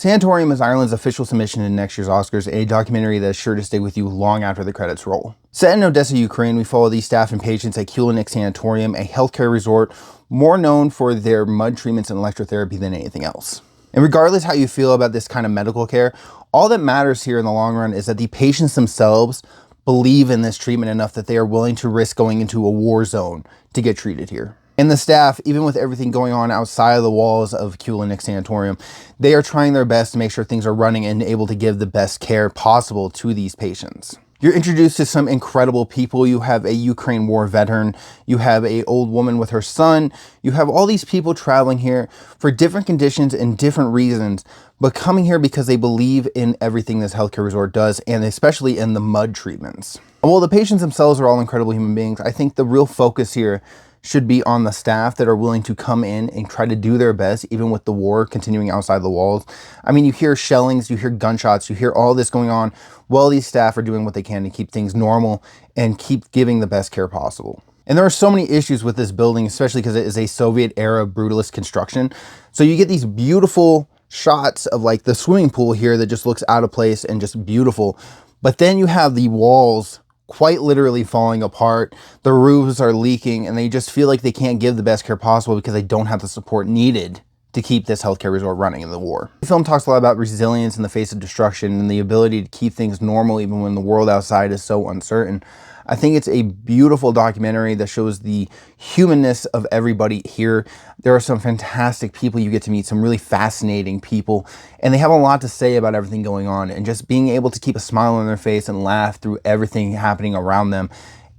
Sanatorium is Ireland's official submission to next year's Oscars, a documentary that is sure to stay with you long after the credits roll. Set in Odessa, Ukraine, we follow the staff and patients at Sanatorium, a healthcare resort more known for their mud treatments and electrotherapy than anything else. And regardless how you feel about this kind of medical care, all that matters here in the long run is that the patients themselves believe in this treatment enough that they are willing to risk going into a war zone to get treated here. And the staff, even with everything going on outside of the walls of Sanatorium, they are trying their best to make sure things are running and able to give the best care possible to these patients. You're introduced to some incredible people. You have a Ukraine war veteran, you have an old woman with her son, you have all these people traveling here for different conditions and different reasons, but coming here because they believe in everything this healthcare resort does, and especially in the mud treatments. While the patients themselves are all incredible human beings, I think the real focus here should be on the staff that are willing to come in and try to do their best, even with the war continuing outside the walls. I mean, you hear shellings, you hear gunshots, you hear all this going on while these staff are doing what they can to keep things normal and keep giving the best care possible. And there are so many issues with this building, especially because it is a Soviet-era brutalist construction. So you get these beautiful shots of like the swimming pool here that just looks out of place and just beautiful. But then you have the walls quite literally falling apart, the roofs are leaking, and they just feel like they can't give the best care possible because they don't have the support needed to keep this healthcare resort running in the war. The film talks a lot about resilience in the face of destruction and the ability to keep things normal even when the world outside is so uncertain. I think it's a beautiful documentary that shows the humanness of everybody here. There are some fantastic people you get to meet, some really fascinating people, and they have a lot to say about everything going on, and just being able to keep a smile on their face and laugh through everything happening around them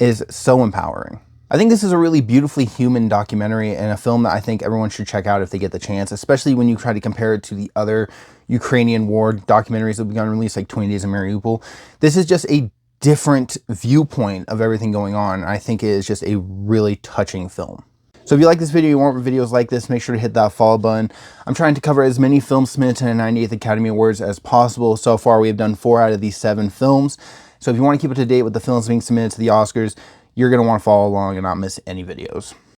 is so empowering. I think this is a really beautifully human documentary and a film that I think everyone should check out if they get the chance, especially when you try to compare it to the other Ukrainian war documentaries that have been released, like 20 Days in Mariupol. This is just a different viewpoint of everything going on. I think it is just a really touching film. So if you like this video, you want more videos like this, make sure to hit that follow button. I'm trying to cover as many films submitted to the 98th Academy Awards as possible. So far, we have done 4 out of these 7 films. So if you want to keep up to date with the films being submitted to the Oscars, you're going to want to follow along and not miss any videos.